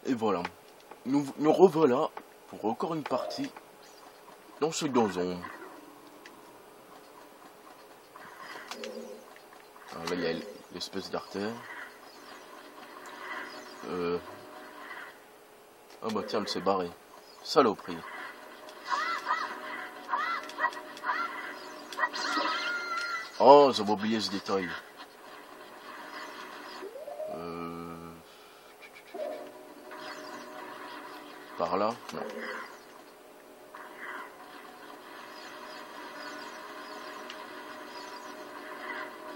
Et voilà. Nous revoilà pour encore une partie dans ce donjon. Alors là, il y a l'espèce d'artère. Ah bah tiens, elle s'est barrée. Saloperie. Oh, j'avais oublié ce détail. Par là? Non.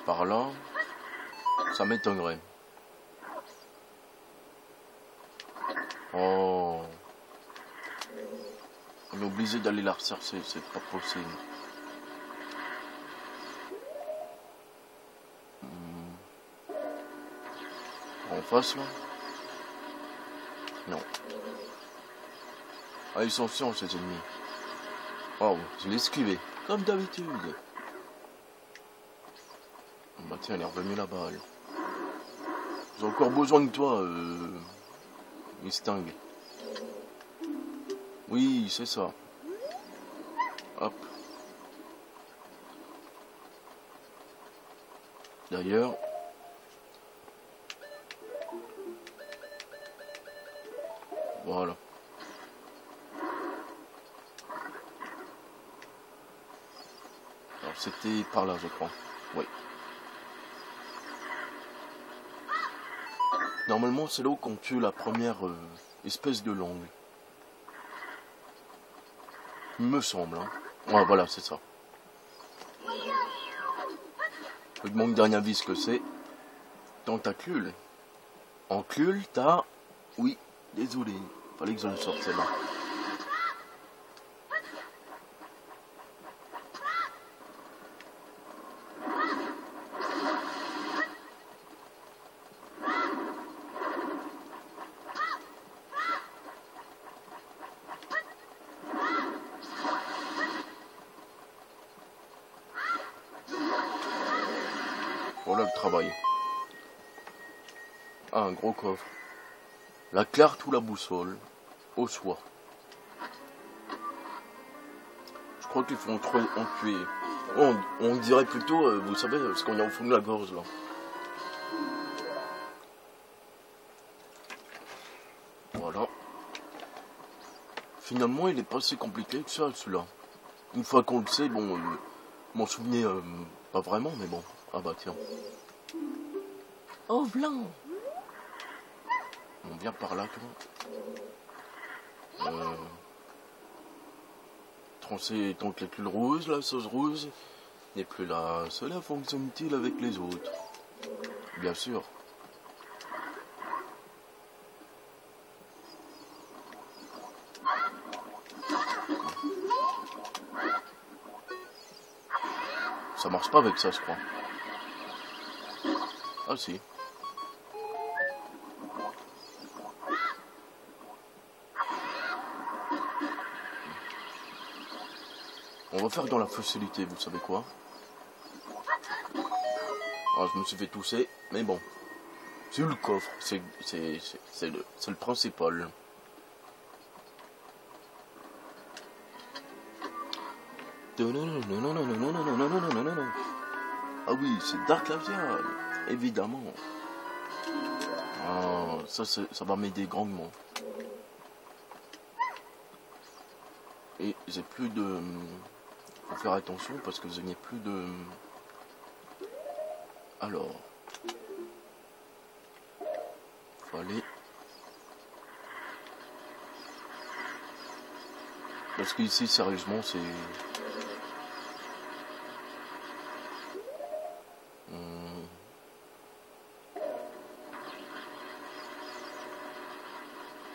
Par là? Ça m'étonnerait. Oh. On est obligé d'aller la rechercher, c'est pas possible. En face là? Non. Ah, ils sont chiants ces ennemis. Oh, je l'ai esquivé, comme d'habitude. Bah tiens, elle est revenue là-bas. J'ai encore besoin de toi, Mustang. Oui, c'est ça. Hop. D'ailleurs... Voilà. Alors c'était par là, je crois. Oui. Normalement, c'est là où qu'on tue la première espèce de langue. Il me semble. Hein. Ouais, voilà, c'est ça. Je me demande dernier avis ce que c'est. Tentacule. Encule, t'as... Oui, désolé. Fallait que je le sorte celle-là. Voilà le travail. Ah, un gros coffre. La carte ou la boussole. Au choix. Je crois qu'il faut en tuer. On dirait plutôt, vous savez, ce qu'on a au fond de la gorge là. Voilà. Finalement, il est pas si compliqué que ça, celui-là. Une fois qu'on le sait, bon, m'en souvenir, pas vraiment, mais bon. Ah bah tiens. Oh, blanc. On vient par là, toi. Trancher tentacule rouge, la sauce rouge n'est plus là. Cela fonctionne-t-il avec les autres? Bien sûr. Ça marche pas avec ça, je crois. Ah si. On va faire dans la facilité, vous savez quoi? Ah, je me suis fait tousser, mais bon. C'est le coffre, c'est le principal. Ah oui, c'est Dark Lavial, évidemment. Ah, ça va m'aider grandement. Et j'ai plus de... Faut faire attention parce que je n'ai plus de... Alors... Faut aller... Parce qu'ici, sérieusement, c'est...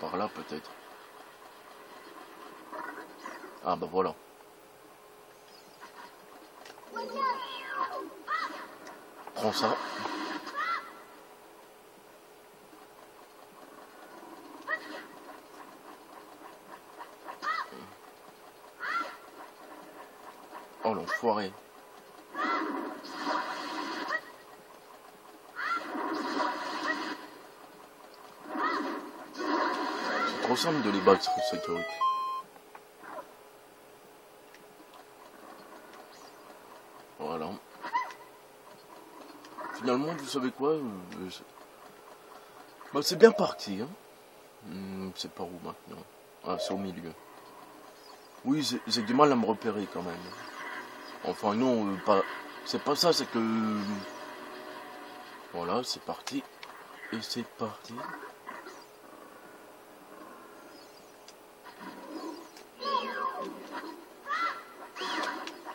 Par là, peut-être. Ah bah voilà. Prends ça. Oh l'enfoiré. trop simple de les battre, ces trucs. Voilà. Finalement, vous savez quoi, bah, c'est bien parti. Hein. C'est par où maintenant? Ah, c'est au milieu. Oui, j'ai du mal à me repérer quand même. Enfin non, pas. C'est pas ça, c'est que. Voilà, c'est parti. Et c'est parti.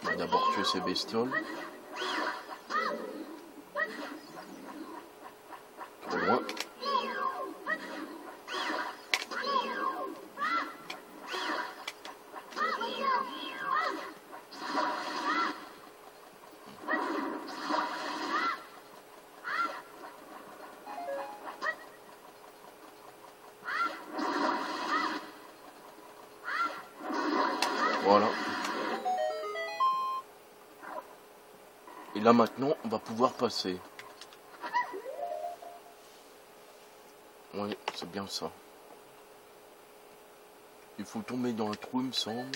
On va d'abord tuer ces bestioles. Trop loin. Voilà. Et là maintenant, on va pouvoir passer. Oui, c'est bien ça. Il faut tomber dans un trou, il me semble.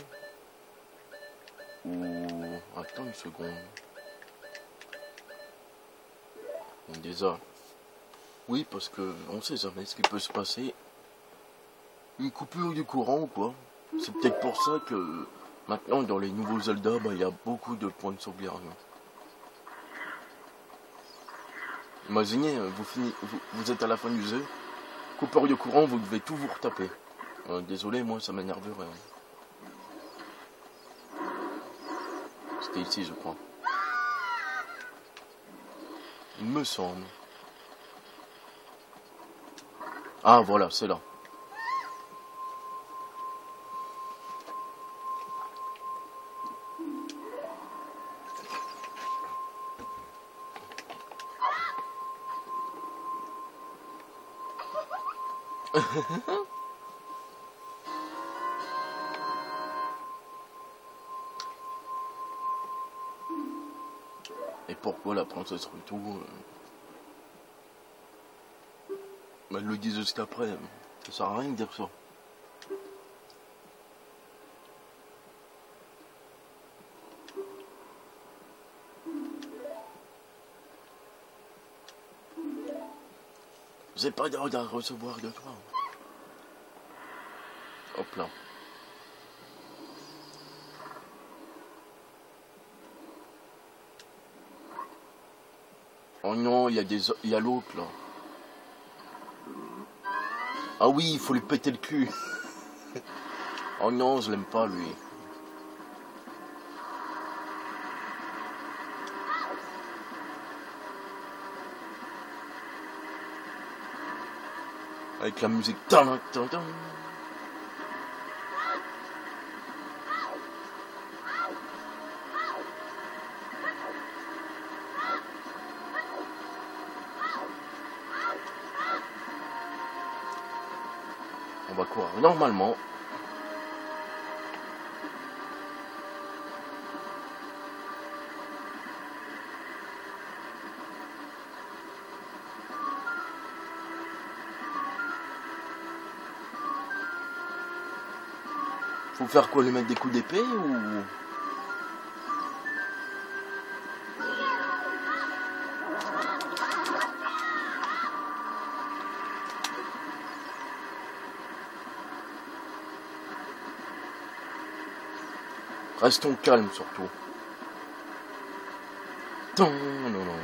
Ou... Attends une seconde. On déjà. Oui, parce que on sait jamais ce qui peut se passer. Une coupure du courant ou quoi. C'est peut-être pour ça que maintenant dans les nouveaux Zelda, bah, il y a beaucoup de points de sauvegarde. Imaginez, vous êtes à la fin du jeu, coupure de courant, vous devez tout vous retaper. Désolé, moi ça m'énerverait. C'était ici, je crois. Il me semble. Ah voilà, c'est là. Et pourquoi la princesse Ruto elle le dit juste après. Ça sert à rien de dire ça. J'ai pas d'ordre à recevoir de toi. Hop là. Oh non, il y a l'autre là. Ah oui, il faut lui péter le cul. Oh non, je l'aime pas lui. Avec la musique. On va courir normalement. Faut faire quoi, lui mettre des coups d'épée ou... Restons calmes surtout. Non, non, non.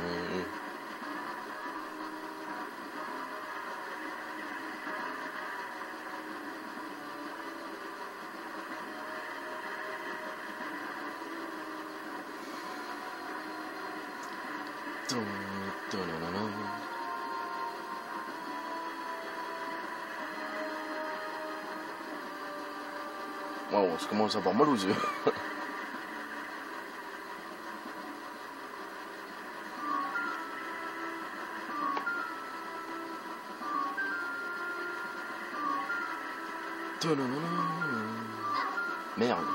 Wow, je commence à avoir mal aux yeux. Merde.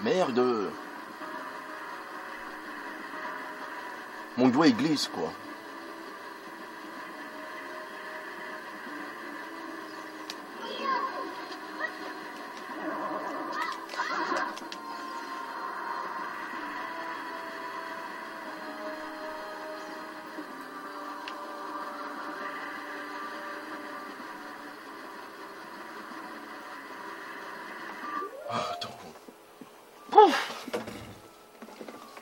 Merde. Mon doigt il glisse quoi. Ah, attends.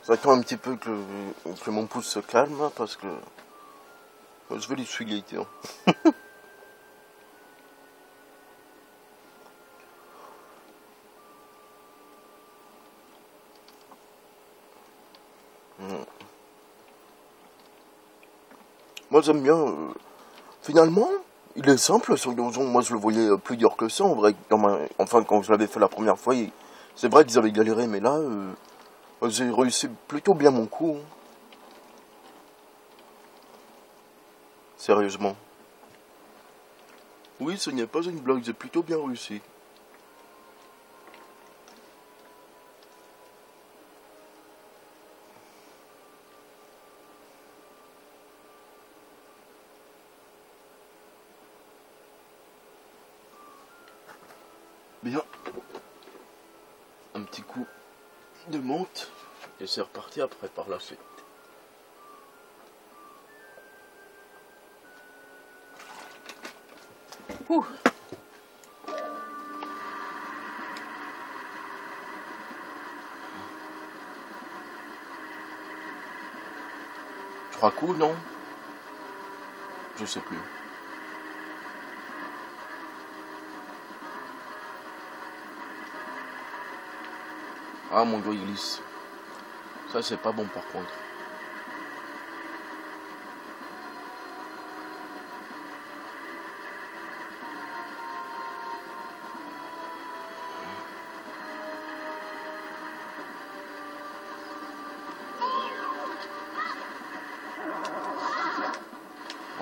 J'attends un petit peu que mon pouce se calme parce que je vais l'essuyer, tiens. Moi j'aime bien. Finalement, il est simple sur Gozon. Moi je le voyais plus dur que ça en vrai. Enfin quand je l'avais fait la première fois, c'est vrai qu'ils avaient galéré, mais là j'ai réussi plutôt bien mon coup. Sérieusement. Oui, ce n'est pas une blague, j'ai plutôt bien réussi. Bien. Un petit coup de menthe et c'est reparti après par la suite. Ouh. 3 coups, non? Je sais plus. Ah, mon doigt il glisse. Ça, c'est pas bon par contre.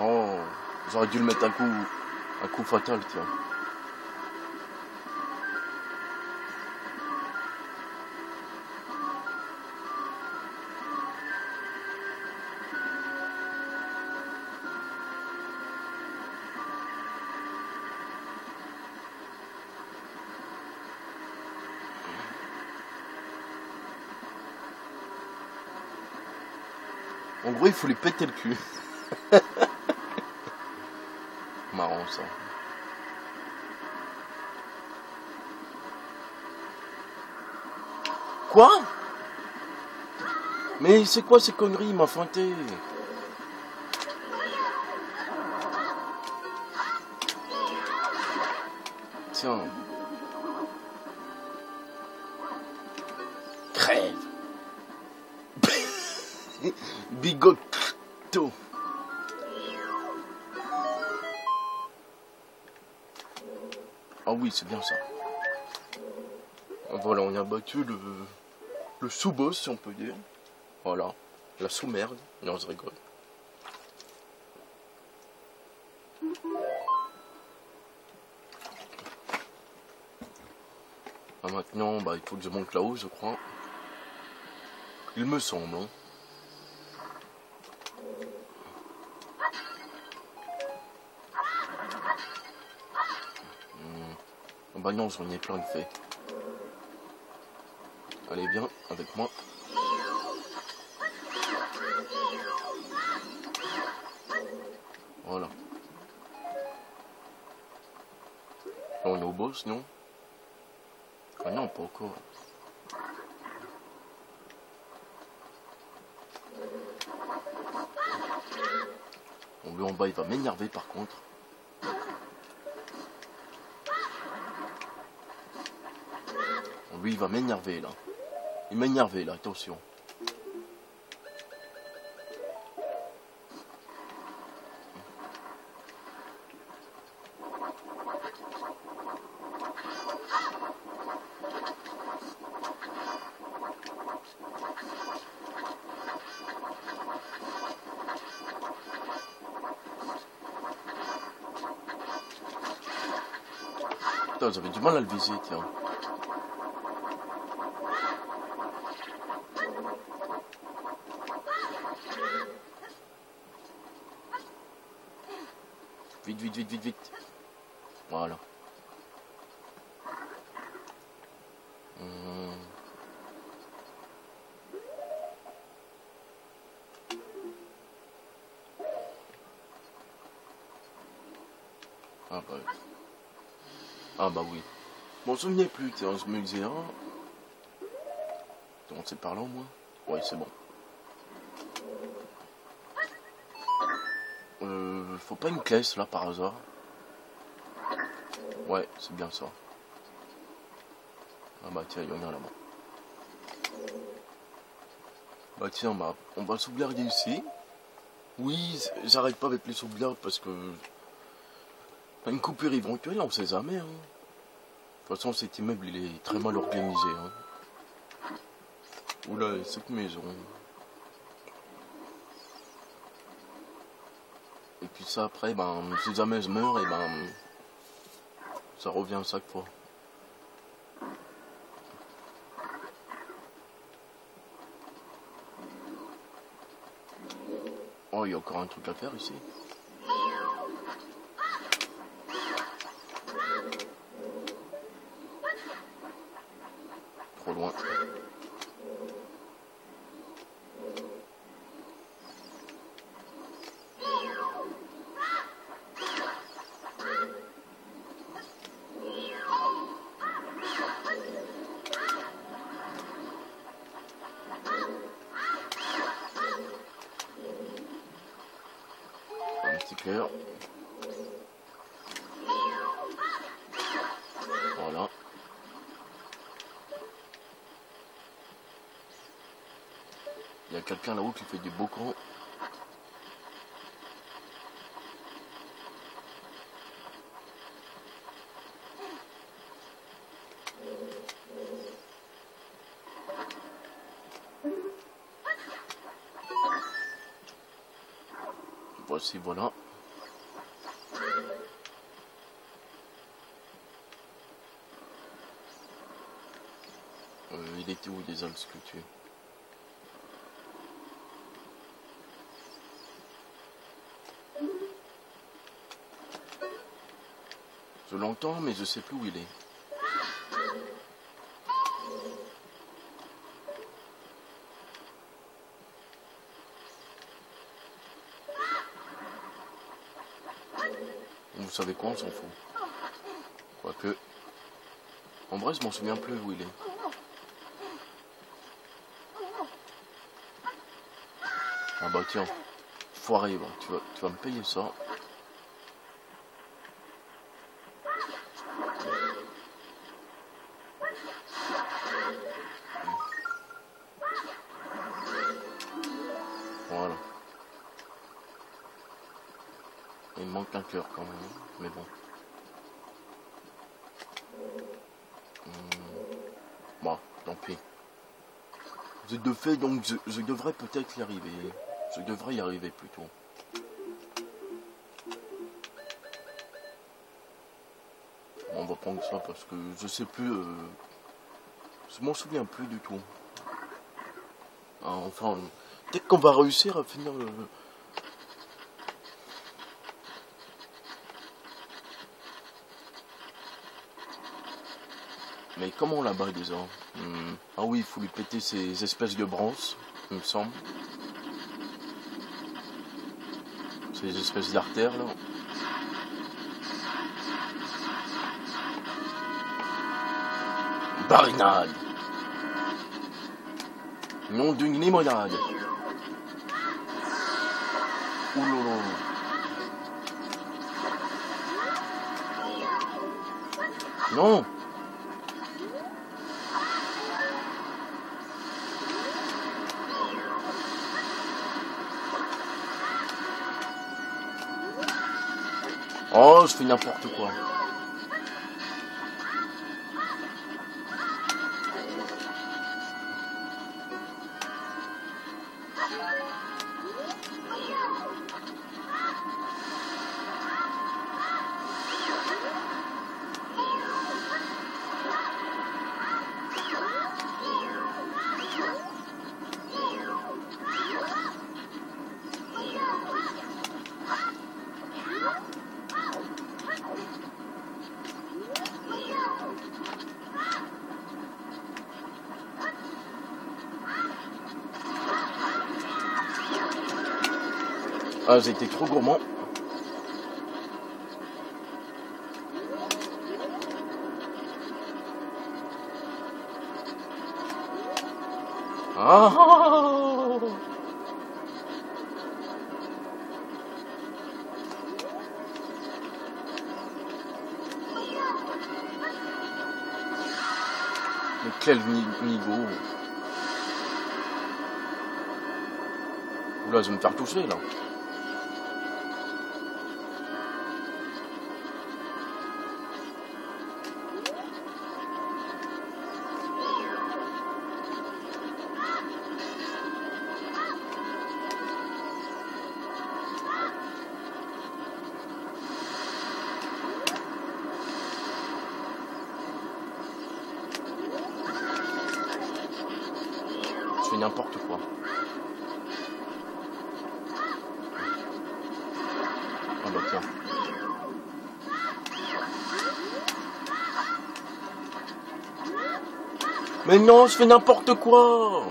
Oh, j'aurais dû le mettre un coup fatal, tiens. En gros, il faut lui péter le cul. Marrant ça. Quoi? Mais c'est quoi ces conneries? Il m'a feinté. Tiens. Crève. Bigotto. Ah oui, c'est bien ça. Voilà, on a battu le sous-boss, si on peut dire. Voilà, la sous-merde. Non, je rigole. Ah, maintenant, bah, il faut que je monte là-haut, je crois. Il me semble. Hein. Bah non, j'en ai plein de faits. Allez, viens avec moi. Voilà. Là, on est au boss, non? Ah non, pas encore. Bon, lui en bas, il va m'énerver par contre. Bon, lui, il va m'énerver là. Il m'a énervé là, attention. Putain, j'avais du mal à le viser, tiens. Vite, vite, vite, vite, vite. Voilà. Ah bah, ah bah oui. Bon, je me souvenais plus, tu sais, je me disais, hein. On s'est parlé au moins. Ouais, c'est bon. Faut pas une caisse là par hasard. Ouais, c'est bien ça. Ah bah tiens, il y en a là-bas. Bah tiens, bah, on va sauvegarder ici. Oui, j'arrête pas avec les sauvegardes parce que... Une coupure éventuelle, on sait jamais. Hein. De toute façon, cet immeuble, il est très mal organisé. Hein. Oula, cette maison. Et puis ça, après, ben, si jamais je meurs, et ben... Ça revient à chaque fois. Oh, il y a encore un truc à faire ici. Trop loin. Un petit cœur. Voilà. Il y a quelqu'un là-haut qui fait des beaux camps. Voici, voilà. Il était où déjà le sculpture? Je l'entends, mais je sais plus où il est. Vous savez quoi, on s'en fout. Quoique... En vrai, je m'en souviens plus où il est. Ah bah tiens, foiré, bah, tu vas me payer ça. Voilà. Il me manque un cœur quand même, mais bon. Bon, tant pis. De fait, donc je devrais peut-être y arriver. Je devrais y arriver plutôt. On va prendre ça parce que je sais plus. Je m'en souviens plus du tout. Ah, enfin, peut-être qu'on va réussir à finir le. Mais comment là-bas déjà? Ah oui, il faut lui péter ces espèces de branches, il me semble. Ces espèces d'artères là. Barinade. Nom d'une limonade. Oulolo. Non. Oh, je fais n'importe quoi. Ah, j'ai été trop gourmand. Ah, mais quel niveau. Oula, je vais me faire toucher là. Je fais n'importe quoi. Ah bah tiens. Mais non, je fais n'importe quoi.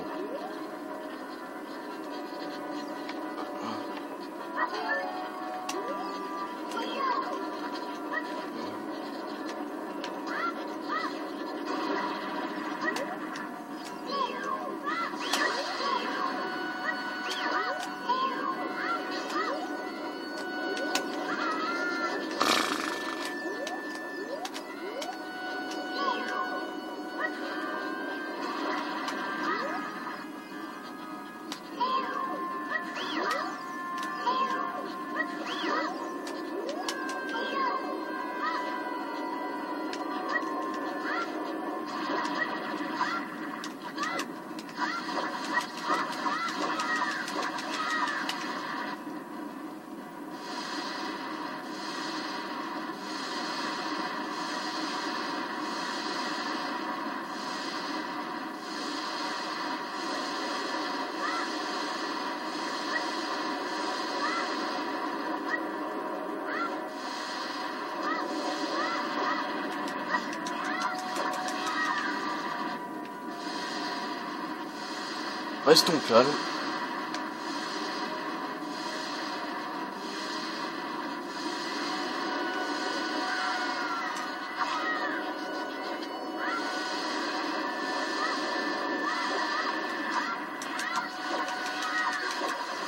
Restons calmes.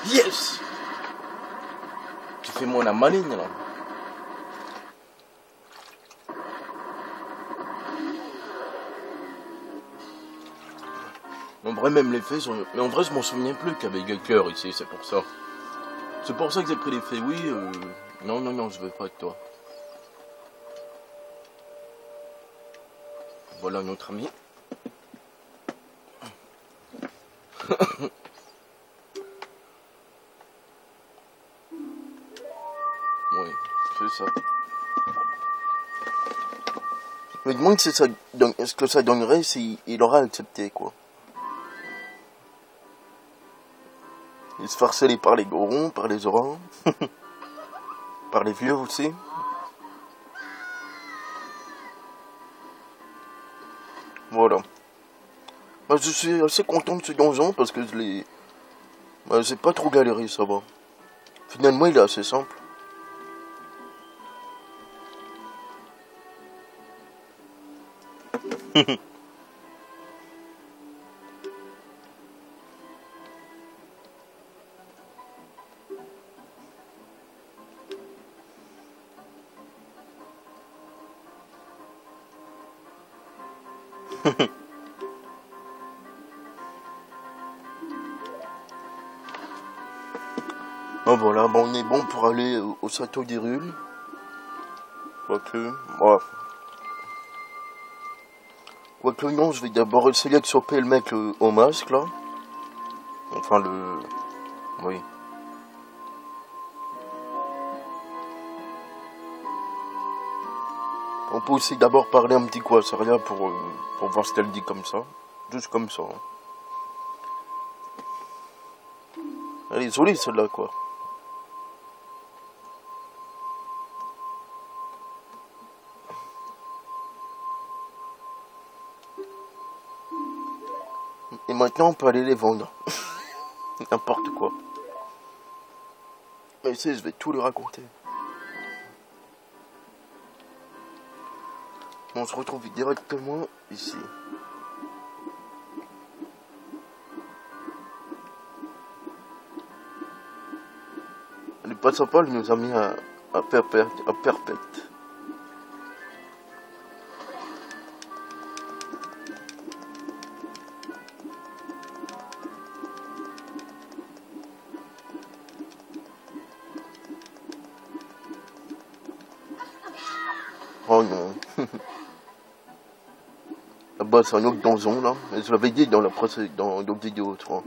Yes! Tu fais moi la maligne là. En vrai, même les fées sont... Mais en vrai, je m'en souviens plus qu'il y avait quelqu'un ici, c'est pour ça. C'est pour ça que j'ai pris les fées, oui. Non, non, non, je veux pas avec toi. Voilà notre ami. Oui, c'est ça. Je me demande si ça donne... ce que ça donnerait s'il aurait accepté, quoi. Il se fait harceler par les gorons, par les orans, par les vieux aussi. Voilà. Bah, je suis assez content de ce donjon parce que je l'ai... Bah, j'ai pas trop galéré, ça va. Finalement, il est assez simple. Bon voilà, bon, on est bon pour aller au château d'Hyrule. Quoique, voilà. Quoique non, je vais d'abord essayer de choper le mec au masque là. Enfin le... Oui. On peut aussi d'abord parler un petit quoi, c'est rien pour voir ce qu'elle dit comme ça. Juste comme ça. Elle est jolie celle-là quoi. Et maintenant on peut aller les vendre. N'importe quoi. Mais si, je vais tout lui raconter. Bon, on se retrouve directement ici. Elle est pas sympa, elle nous a mis à perpète. Oh non. Là-bas, c'est un autre donjon, là. Je l'avais dit dans l'autre vidéo, tu vois.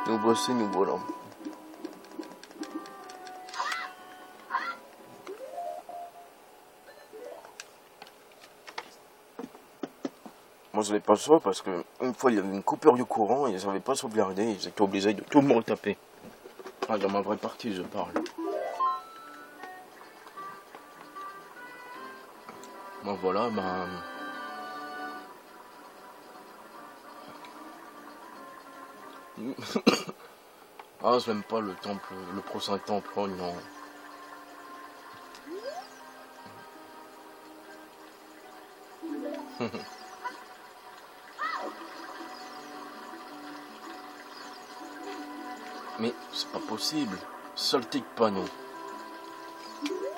Nous voici, nous voilà. Moi, je l'ai pas sauvé parce que une fois, il y avait une coupure du courant et ils n'avaient pas sauvegardé. Ils étaient obligés de tout me retaper. Ah, dans ma vraie partie, je parle. Bon, voilà, ben... Ah, je n'aime pas le temple, le prochain temple, oh non. Mais c'est pas possible. Saleté de panneau.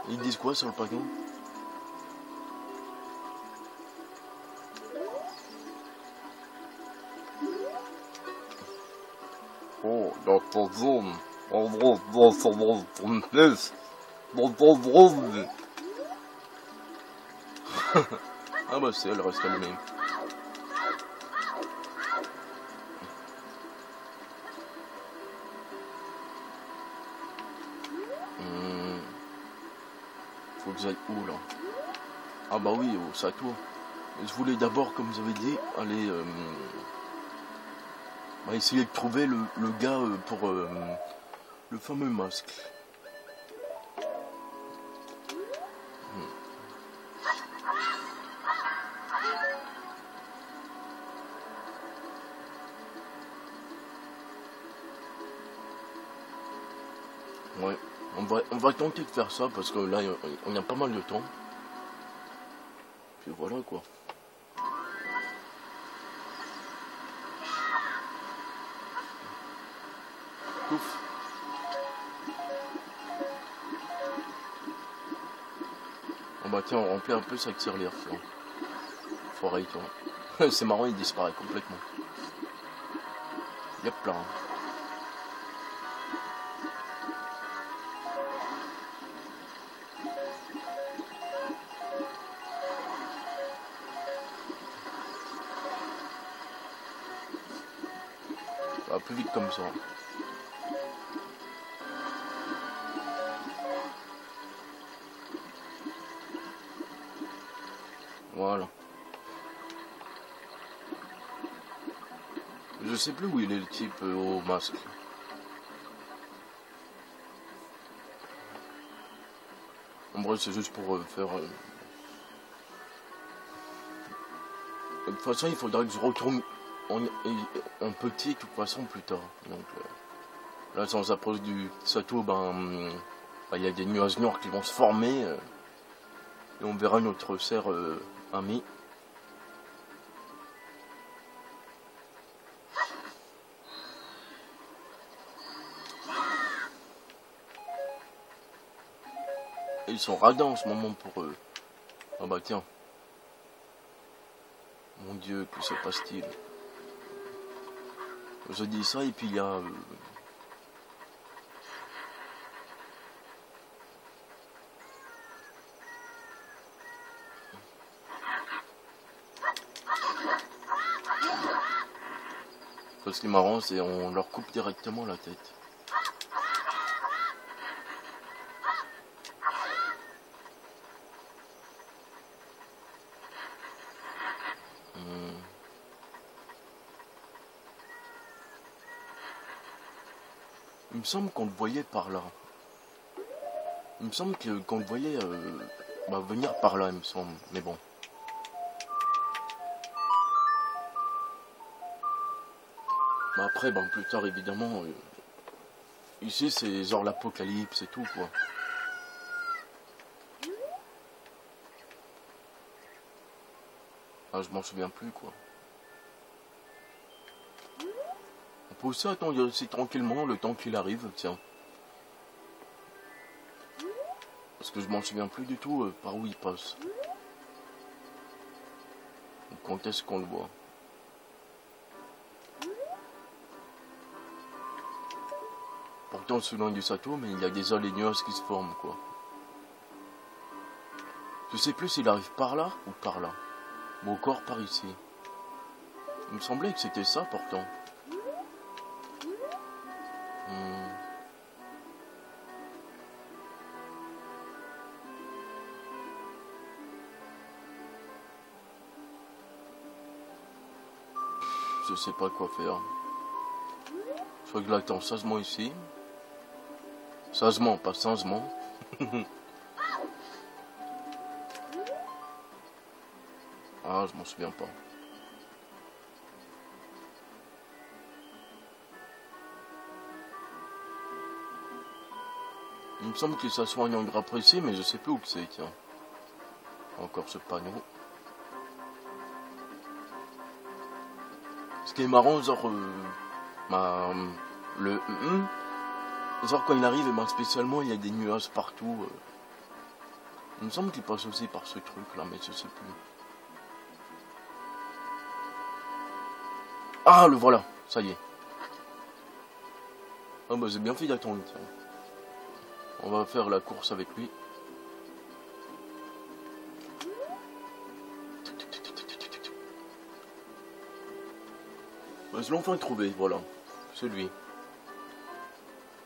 Ils disent quoi sur le panneau? Oh, dans ton zone. En gros, dans son place. Dans ton zone. Ah bah c'est elle reste allumée. Faut que j'aille où là? Ah bah oui, au Sato. Je voulais d'abord, comme vous avez dit, aller essayer de trouver le gars pour le fameux masque. Ouais, on va tenter de faire ça parce que là, on a pas mal de temps. Puis voilà quoi. Ouf. Oh bah tiens, on remplit un peu sa tirelire. Forêt, toi. C'est marrant, il disparaît complètement. Yep là. Ça va plus vite comme ça. Voilà. Je sais plus où il est le type au masque. En bref, c'est juste pour faire... De toute façon, il faudra que je retourne en petit, de toute façon, plus tard. Donc, là, si on s'approche du château, il y a des nuages noirs qui vont se former. Et on verra notre cerf ami. Et ils sont radins en ce moment pour eux. Ah bah tiens. Mon Dieu, que se passe-t-il? Je dis ça et puis il y a... Ce qui est marrant, c'est on leur coupe directement la tête. Il me semble qu'on le voyait par là. Il me semble qu'on le voyait venir par là, il me semble. Mais bon. Mais après, ben, plus tard, évidemment, ici, c'est genre l'apocalypse et tout, quoi. Ah, je m'en souviens plus, quoi. On peut aussi attendre aussi tranquillement le temps qu'il arrive, tiens. Parce que je m'en souviens plus du tout par où il passe. Quand est-ce qu'on le voit? Pourtant, c'est loin du château, mais il y a déjà les nuages qui se forment, quoi. Je sais plus s'il arrive par là ou par là. Ou encore par ici. Il me semblait que c'était ça, pourtant. Je sais pas quoi faire. Soit que je l'attends sagement ici. Sagement, pas sagement. Ah, je m'en souviens pas. Il me semble qu'il s'assoit un endroit précis, mais je sais plus où c'est, tiens. Encore ce panneau. Ce qui est marrant, genre, genre quand il arrive, et ben spécialement, il y a des nuages partout. Il me semble qu'il passe aussi par ce truc là, mais je sais plus. Ah, le voilà, ça y est. Ah bah j'ai bien fait d'attendre, tiens. On va faire la course avec lui. Je l'ai enfin trouvé, voilà. Celui.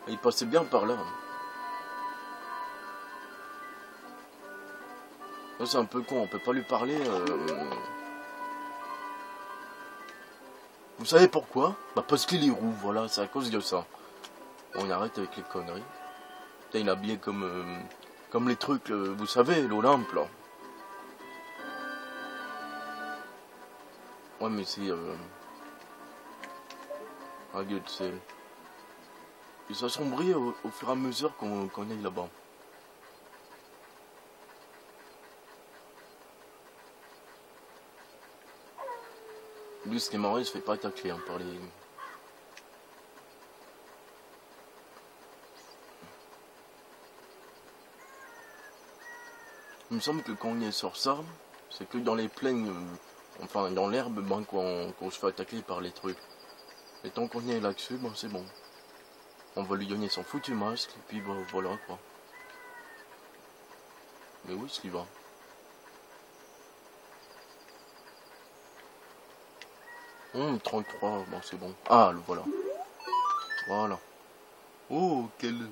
Il passait bien par là. Là c'est un peu con, on peut pas lui parler. Vous savez pourquoi? Bah parce qu'il est roux, voilà, c'est à cause de ça. On arrête avec les conneries. Putain, il est habillé comme les trucs, vous savez, l'Olympe là. Ouais mais c'est... Ah gueule, c'est... Il s'assombrit au fur et à mesure qu'on est là-bas. Lui, ce qui est marrant, il se fait pas attaquer hein, par les... Il me semble que quand on est sur ça, c'est que dans les plaines, enfin dans l'herbe, ben, qu'on se fait attaquer par les trucs. Et tant qu'on est là-dessus, ben c'est bon. On va lui donner son foutu masque, et puis ben, voilà quoi. Mais où est-ce qu'il va? Hum, 33, bon c'est bon. Ah, le voilà. Voilà. Oh, quelle...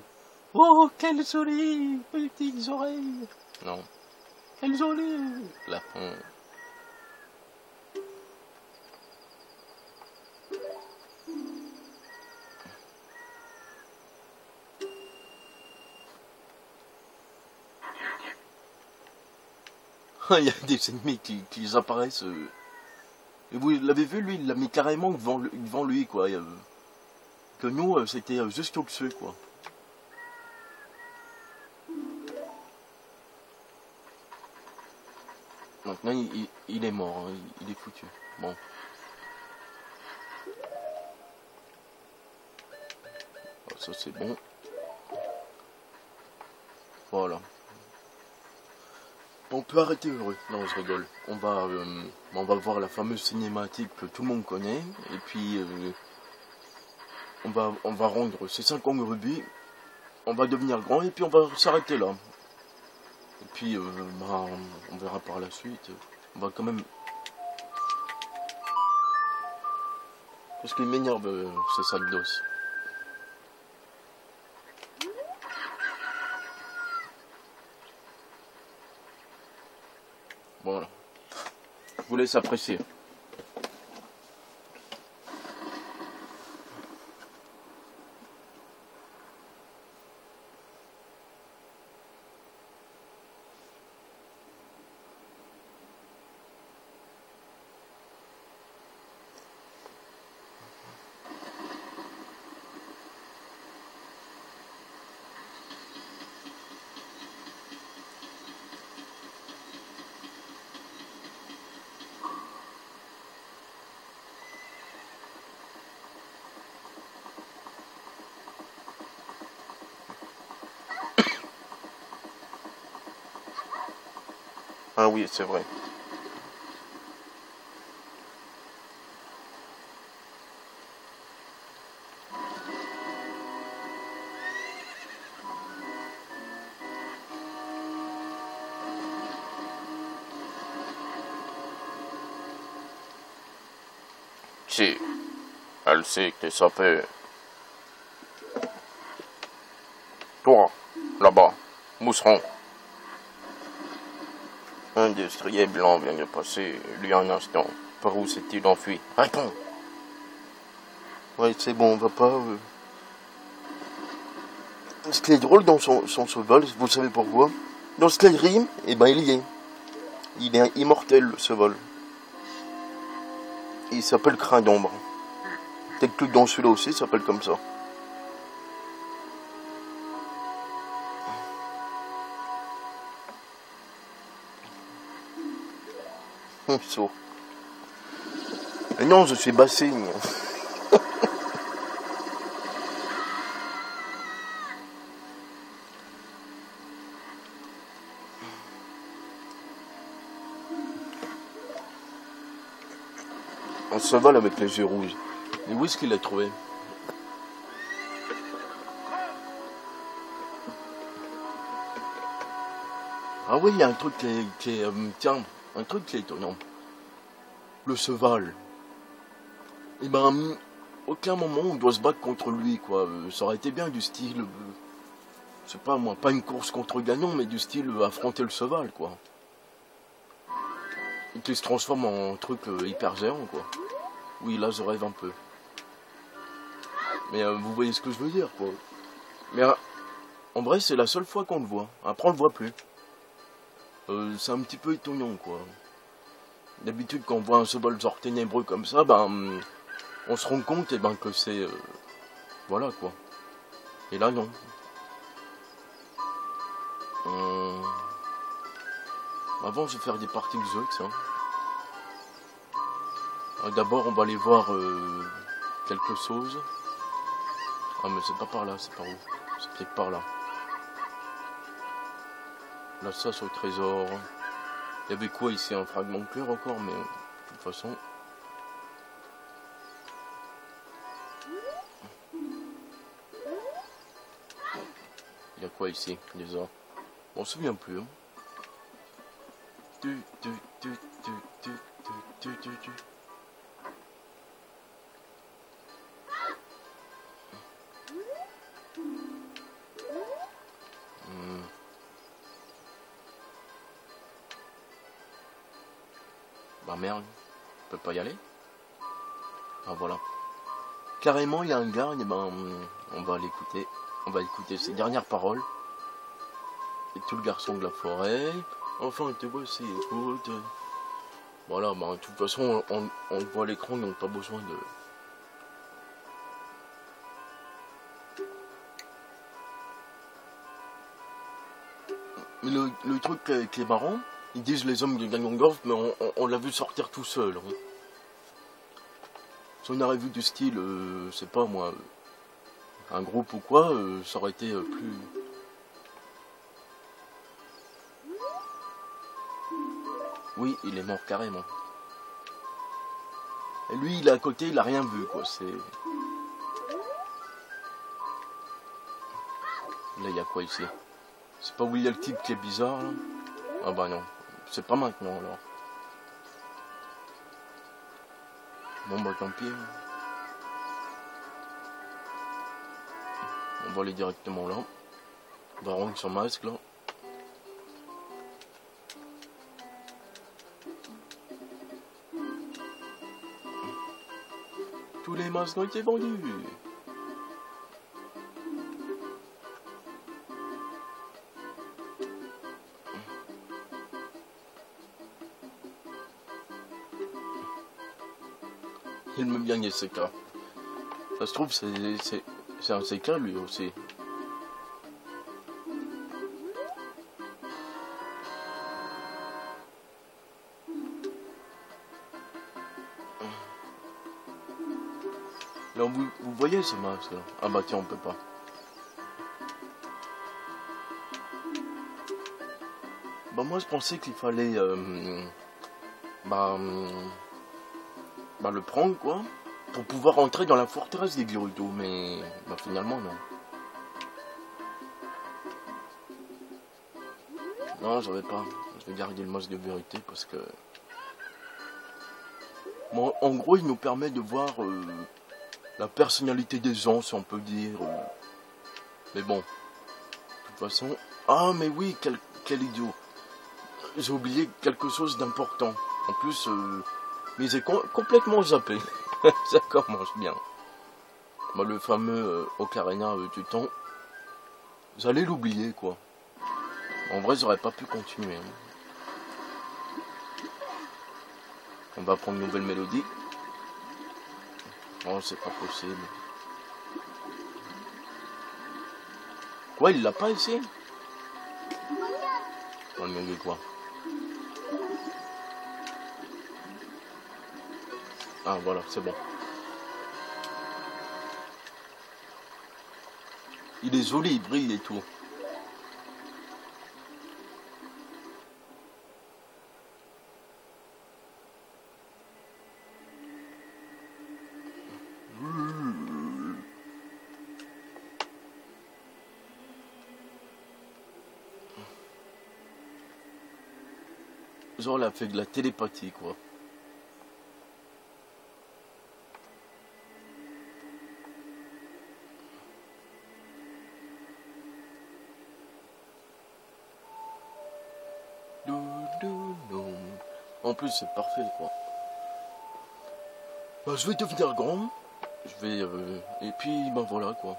Oh, quelles jolies petites oreilles. Non. Quelles jolies. Là, il y a des ennemis qui apparaissent. Et vous l'avez vu, lui, il l'a mis carrément devant lui, quoi. Que nous, c'était juste au-dessus, quoi. Maintenant, il est mort, hein, il est foutu. Bon. Ça, c'est bon. Voilà. On peut arrêter heureux. Non, je rigole. On va voir la fameuse cinématique que tout le monde connaît. Et puis, on va rendre ces 50 rubis. On va devenir grand et puis on va s'arrêter là. Et puis, bah, on verra par la suite. On va quand même... Parce qu'il m'énerve, ce sac d'os. Voilà. Je vous laisse apprécier. Ah oui, c'est vrai. Si, elle sait que ça fait... Toi, là-bas, mousseron. Un destrier blanc vient de passer, lui un instant. Par où s'est-il enfui? Réponds! Ouais, c'est bon, on va pas... Ce qui est drôle dans son cheval, vous savez pourquoi? Dans Skyrim, eh ben il y est. Il est immortel, le cheval. Il s'appelle Crin d'ombre. Peut-être que dans celui-là aussi, il s'appelle comme ça. Sourd. Mais non, je suis bassigne. Un cheval avec les yeux rouges. Et où est-ce qu'il l'a trouvé? Ah oui, il y a un truc qui est tiens, un truc qui est étonnant. Le cheval. Eh ben, aucun moment on doit se battre contre lui, quoi. Ça aurait été bien du style, je sais pas moi, pas une course contre gagnant, mais du style affronter le cheval, quoi. Et qui se transforme en truc hyper géant, quoi. Oui, là je rêve un peu. Mais vous voyez ce que je veux dire, quoi. Mais en vrai, c'est la seule fois qu'on le voit. Après, on le voit plus. C'est un petit peu étonnant, quoi. D'habitude, quand on voit un cheval genre ténébreux comme ça, ben, on se rend compte, ben, que c'est... voilà, quoi. Et là, non. Avant, je vais faire des parties de jeux, ça. D'abord, on va aller voir quelque chose. Ah, mais c'est pas par là, c'est par où? C'est peut-être par là. Là, ça, sur le trésor. Il y avait quoi ici? Un fragment de cœur encore, mais de toute façon... Il y a quoi ici, déjà? On se souvient plus, hein. Bah merde, on peut pas y aller. Ah voilà. Carrément, il y a un gars, et ben, on va l'écouter. On va écouter ses dernières paroles. Et tout le garçon de la forêt. Enfin, te voici, écoute. Voilà, bah, de toute façon, on voit l'écran, donc pas besoin de... Mais le truc qui est marrant, ils disent les hommes de Ganondorf, mais on l'a vu sortir tout seul. Hein. Si on avait vu du style, c'est pas moi, un groupe ou quoi, ça aurait été plus... Oui, il est mort carrément. Et lui, il est à côté, il a rien vu, quoi, c'est... Là, il y a quoi ici? C'est pas où il y a le type qui est bizarre, là? Ah bah non, c'est pas maintenant, alors. Bon bah tant pis. On va aller directement là. On va rendre son masque, là. Tous les masques ont été vendus. Il me bien les CK. Ça se trouve, c'est un CK lui aussi. Là, vous voyez ce masque là? Ah bah tiens, on peut pas. Bah moi je pensais qu'il fallait bah, le prendre quoi, pour pouvoir entrer dans la forteresse des Gerudo, mais bah, finalement non. Non, j'avais pas. Je vais garder le masque de vérité parce que... Bon, en gros, il nous permet de voir la personnalité des gens, si on peut dire. Mais bon, de toute façon... Ah, mais oui, quel idiot. J'ai oublié quelque chose d'important. En plus, mais j'ai complètement zappé. Ça commence bien. Bah, le fameux Ocarina du temps, j'allais l'oublier, quoi. En vrai, j'aurais pas pu continuer. On va prendre une nouvelle mélodie. Oh, c'est pas possible. Quoi, il l'a pas essayé? On lui dit quoi? Ah, voilà, c'est bon. Il est joli, il brille et tout. Genre, elle a fait de la télépathie, quoi. En plus, c'est parfait, quoi. Bah, je vais devenir grand. Je vais... et puis, ben voilà, quoi.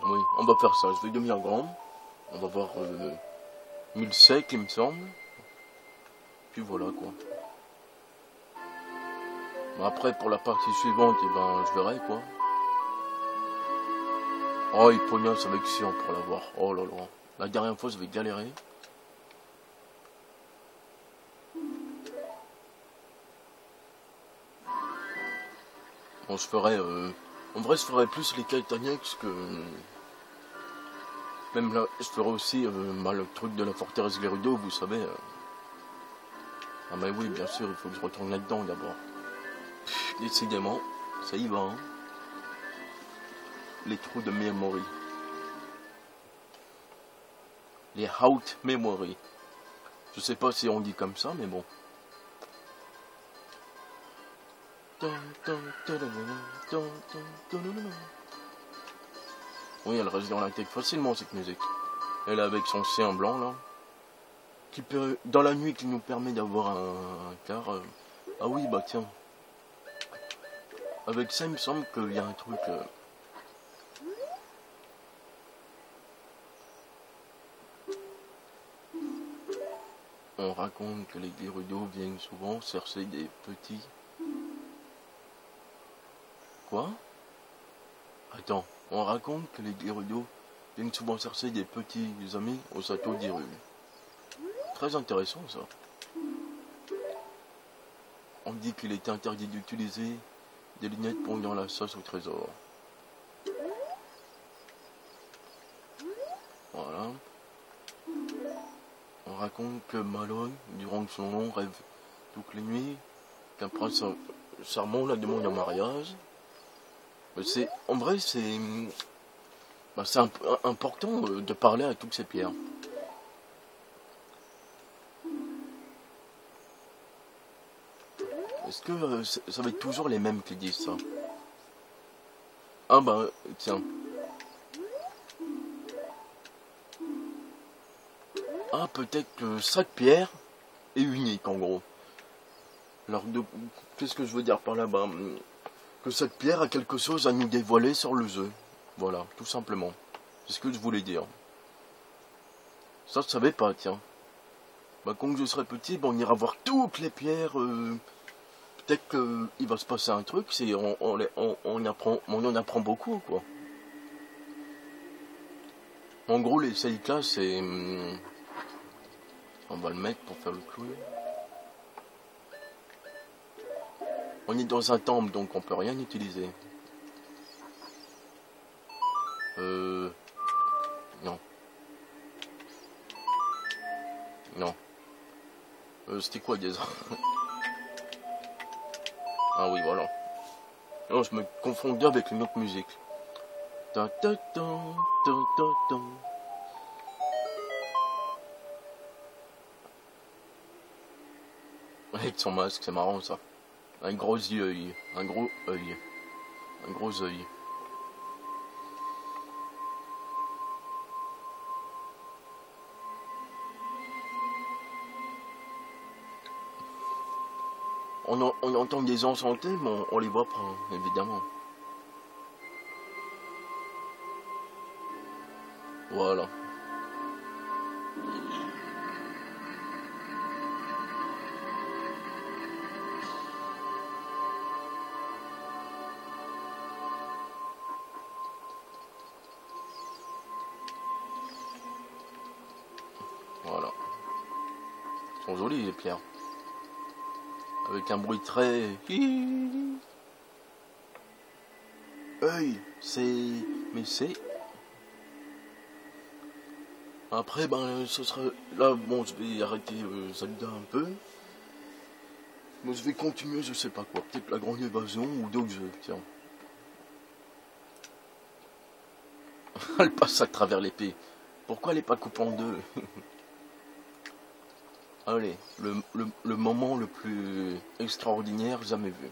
Oui, on va faire ça. Je vais devenir grand. On va voir 1000 secs, il me semble. Puis voilà, quoi. Après, pour la partie suivante, eh ben, je verrai, quoi. Oh, il pognasse avec Sion pour l'avoir. Oh là là. La dernière fois, je vais galérer. Bon, je ferai... en vrai, je ferai plus les quêtes annexes que... Même là, je ferai aussi le truc de la forteresse Gerudo, vous savez. Ah mais oui, bien sûr, il faut que je retourne là-dedans d'abord. Décidément, ça y va, hein. Les trous de memory. Les out memory. Je sais pas si on dit comme ça, mais bon. Oui, elle reste dans la tête facilement, cette musique. Elle avec son chien blanc, là. Qui peut, dans la nuit, qui nous permet d'avoir un quart. Ah oui, bah tiens. Avec ça, il me semble qu'il y a un truc... On raconte que les Gerudo viennent souvent chercher des petits... Quoi? Attends, on raconte que les Gerudo viennent souvent chercher des petits amis au château d'Hyrule. Très intéressant, ça. On dit qu'il était interdit d'utiliser des lunettes pendant la chasse au trésor. Voilà. On raconte que Malone, durant son long rêve toutes les nuits, qu'un prince charmant la demande en mariage. En vrai, c'est important de parler à toutes ces pierres. Est-ce que ça va être toujours les mêmes qui disent ça? Ah bah, tiens. Ah, peut-être que chaque pierre est unique, en gros. Alors, qu'est-ce que je veux dire par là? Bah, que cette pierre a quelque chose à nous dévoiler sur le jeu. Voilà, tout simplement. C'est ce que je voulais dire. Ça, je savais pas, tiens. Bah, quand je serai petit, bah, on ira voir toutes les pierres. Peut-être qu'il va se passer un truc, c'est on en apprend beaucoup, quoi. En gros, les Seika, c'est... on va le mettre pour faire le clou. On est dans un temple, donc on peut rien utiliser. Non. Non. C'était quoi déjà? Ah oui, voilà. Non, je me confondais avec une autre musique. Ta ta ta ta ta ta. Avec son masque, c'est marrant ça. Un gros œil, un gros œil, un gros œil. On entend des gens chanter, mais on les voit pas, hein, évidemment. Voilà. Voilà. Ils sont jolies les pierres. Avec un bruit très... Œil, c'est... Mais c'est... Après, ben, ce sera... Là, bon, je vais arrêter Zelda un peu. Mais je vais continuer, je sais pas quoi. Peut-être la grande évasion ou d'autres jeux, tiens. Elle passe à travers l'épée. Pourquoi elle n'est pas coupée en deux? Allez, le moment le plus extraordinaire jamais vu.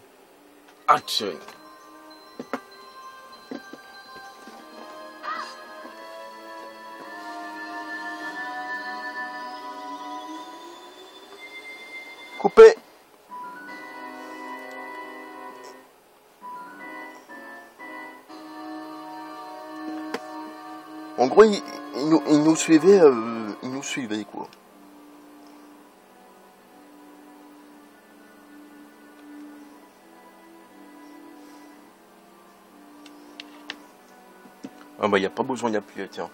Action! Coupé! En gros, il nous suivait, quoi. Ah bah, y a pas besoin d'appuyer, tiens.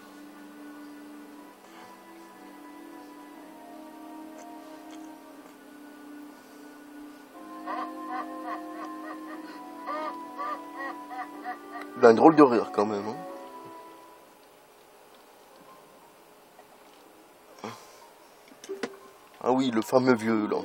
Il a un drôle de rire, quand même, hein. Ah oui, le fameux vieux, là.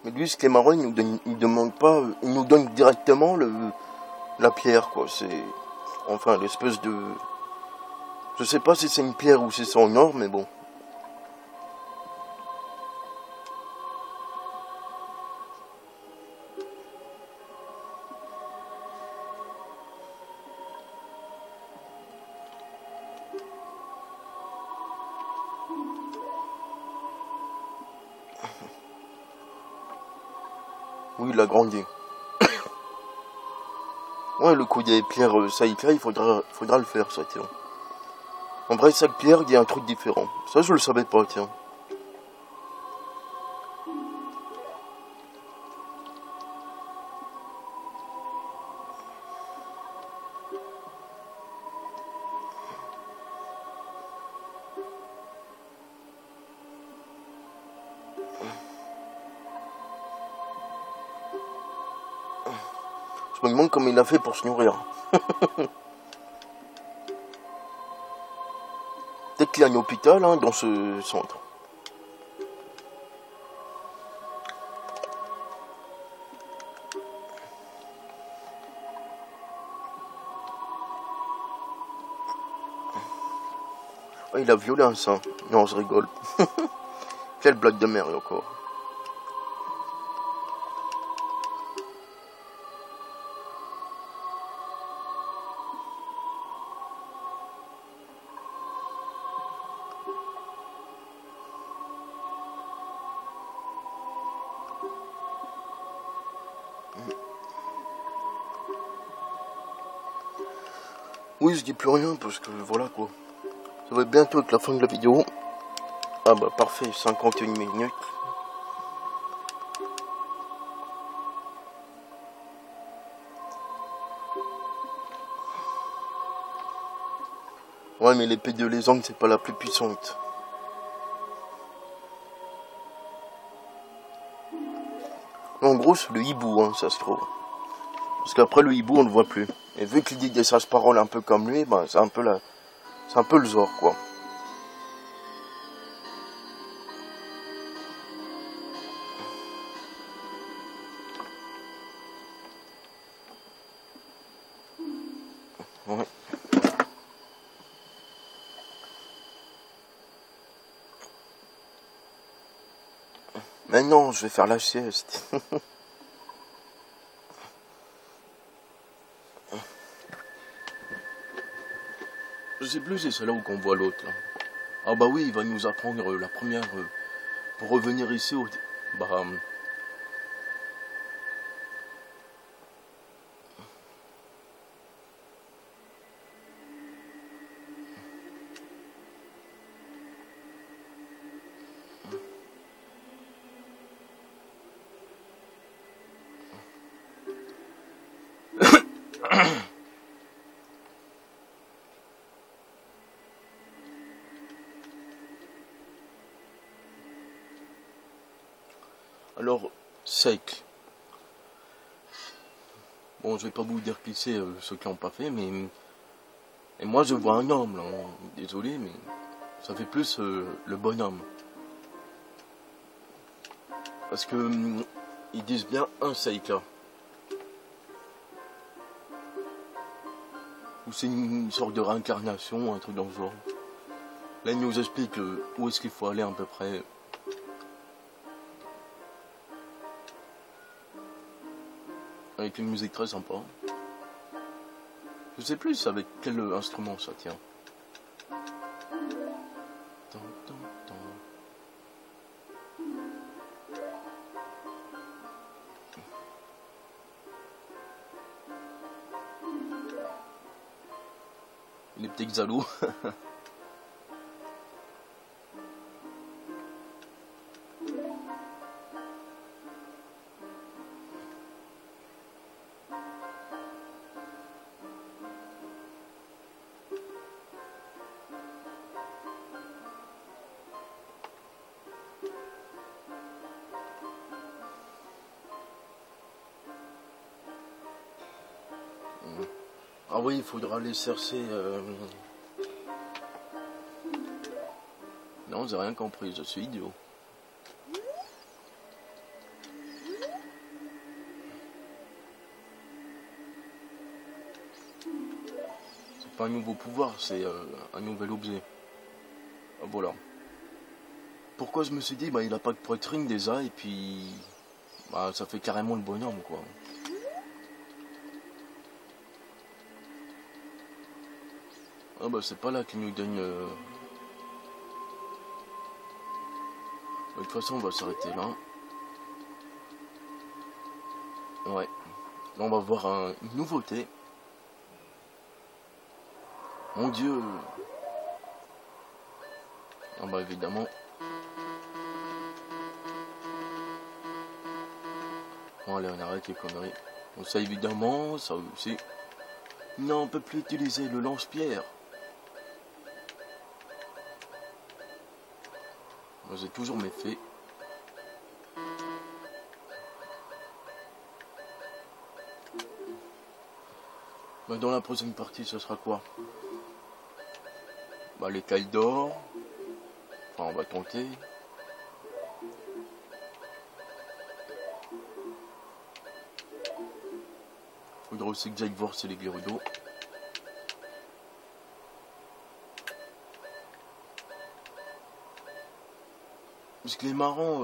Mais lui, ce qui est marrant, il demande pas, il nous donne directement la pierre, quoi. C'est, enfin, l'espèce de, je sais pas si c'est une pierre ou si c'est en or, mais bon. Oui, il a grandi. Ouais, le coup des pierres, ça y il faudra le faire, ça, tiens. En vrai, chaque pierre, il y a un truc différent. Ça, je le savais pas, tiens. Je me demande comment il a fait pour se nourrir. Peut-être qu'il y a un hôpital, hein, dans ce centre. Ah, il a violé un sein. Non, je rigole. Quelle blague de merde encore. Oui, je dis plus rien parce que voilà quoi. Ça va bientôt être la fin de la vidéo. Ah bah parfait, 51 minutes. Ouais, mais l'épée de légende, c'est pas la plus puissante. En gros, c'est le hibou, hein, ça se trouve. Parce qu'après, le hibou, on le voit plus. Et vu qu'il dit des sages paroles un peu comme lui, bah, c'est un peu le Zor, quoi. Ouais. Maintenant, je vais faire la sieste. Je sais plus, c'est là où qu'on voit l'autre. Ah bah oui, il va nous apprendre la première... pour revenir ici, bah... Alors, Seigle. Bon, je vais pas vous dire qui c'est, ceux qui l'ont pas fait, mais... Et moi, je vois un homme, là. Désolé, mais... Ça fait plus le bonhomme. Parce que... ils disent bien un Seigle. Ou c'est une sorte de réincarnation, un truc dans le genre. Là, il nous explique où est-ce qu'il faut aller à peu près. Avec une musique très sympa. Je sais plus avec quel instrument ça tient. Les petits xalos. Ah oui, il faudra aller chercher... Non, j'ai rien compris, je suis idiot. C'est pas un nouveau pouvoir, c'est un nouvel objet. Ah, voilà. Pourquoi je me suis dit, bah il a pas de poitrine déjà, et puis... Bah ça fait carrément le bonhomme, quoi. Ah bah c'est pas là qu'il nous donne... De toute façon, on va s'arrêter là. Ouais. Là, on va voir une nouveauté. Mon Dieu. Ah bah évidemment. Bon allez, on arrête les conneries. Bon ça évidemment, ça aussi. Non, on peut plus utiliser le lance-pierre. Moi j'ai toujours mes faits. Bah, dans la prochaine partie, ce sera quoi? Bah les tailles d'or. Enfin, on va tenter. Faudra aussi que j'aille voir c'est les Gerudo. Ce qui est marrant,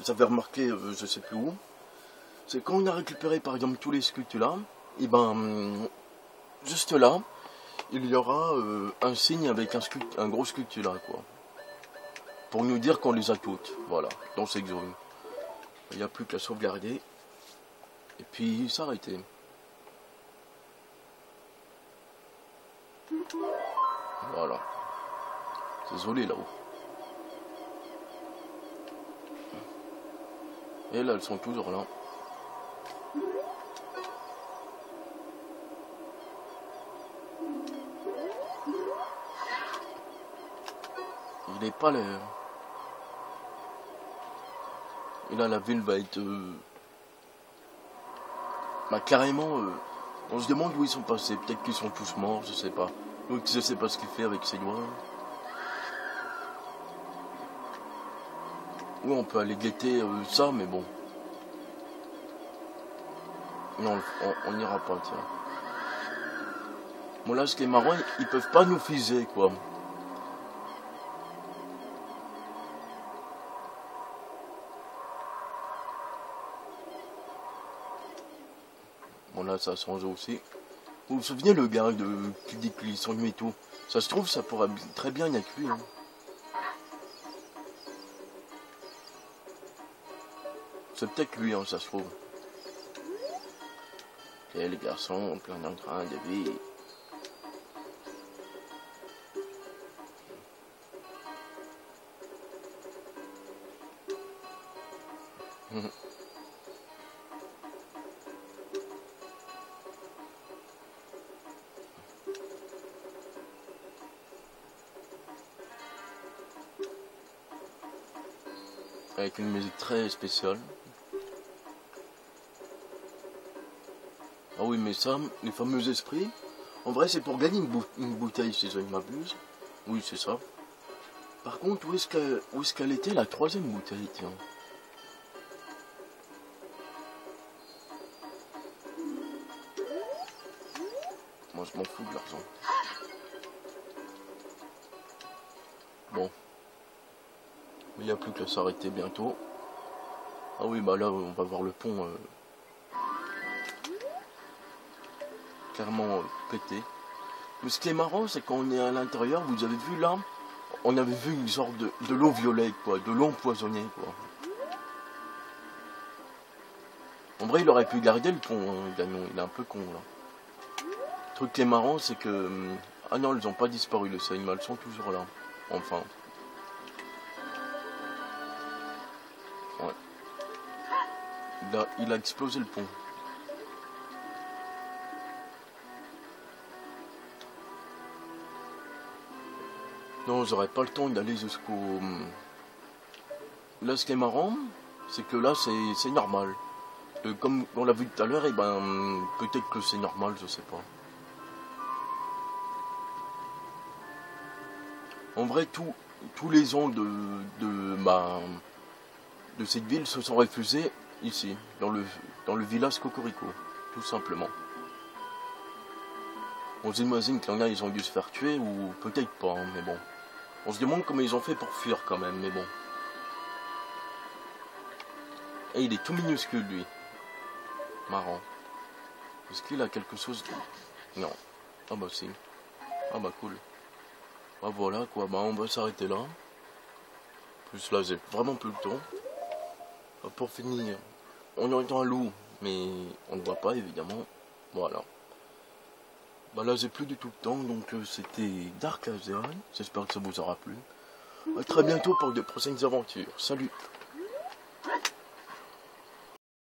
j'avais remarqué, je sais plus où, c'est quand on a récupéré par exemple tous les sculptes là, et ben juste là, il y aura un signe avec un gros sculpte là quoi. Pour nous dire qu'on les a toutes, voilà, dans cette zone. Il n'y a plus qu'à sauvegarder et puis s'arrêter. Voilà. Désolé là-haut. Et là, elles sont toujours là. Il est pas l'heure. Et là, la ville va être... carrément... on se demande où ils sont passés. Peut-être qu'ils sont tous morts, je sais pas. Ou je sais pas ce qu'il fait avec ses doigts. Oui, on peut aller guetter ça, mais bon. Non, on n'ira pas, tiens. Bon, là, ce qui est marrant, ils peuvent pas nous fiser, quoi. Bon, là, ça change aussi. Vous vous souvenez, le gars qui dit qu'ils sont nuits et tout? Ça se trouve, ça pourrait très bien y être lui, hein. C'est peut-être lui, hein, ça se trouve. Et les garçons, plein en train de vie. Avec une musique très spéciale. Ah oui, mais ça, les fameux esprits, en vrai, c'est pour gagner une bouteille, si je ne m'abuse. Oui, c'est ça. Par contre, où est-ce qu'elle était, la troisième bouteille, tiens? Moi, je m'en fous de l'argent. Bon. Il n'y a plus qu'à s'arrêter bientôt. Ah oui, bah là, on va voir le pont clairement pété. Mais ce qui est marrant, c'est quand on est à l'intérieur, vous avez vu là, on avait vu une sorte de l'eau violette, quoi, de l'eau empoisonnée, quoi. En vrai, il aurait pu garder le pont, hein, Ganon, il est un peu con, là. Le truc qui est marrant, c'est que... Ah non, elles n'ont pas disparu, les animaux, elles sont toujours là. Enfin. Ouais. Il a explosé le pont. Non, j'aurais pas le temps d'aller jusqu'au... Là, ce qui est marrant, c'est que là, c'est normal. Comme on l'a vu tout à l'heure, et ben, peut-être que c'est normal, je sais pas. En vrai, tous les gens de cette ville se sont réfusés ici, dans le village Cocorico, tout simplement. On s'imagine qu'il y en a, ils ont dû se faire tuer, ou peut-être pas, hein, mais bon. On se demande comment ils ont fait pour fuir quand même, mais bon. Et il est tout minuscule, lui. Marrant. Est-ce qu'il a quelque chose de... Non. Ah bah si. Ah bah cool. Bah voilà quoi, bah on va s'arrêter là. Plus là j'ai vraiment plus le temps. Pour finir, on entend un loup, mais on ne voit pas évidemment. Voilà. Bah là j'ai plus du tout le temps, donc c'était Dark Azerine. J'espère que ça vous aura plu. À très bientôt pour de prochaines aventures. Salut!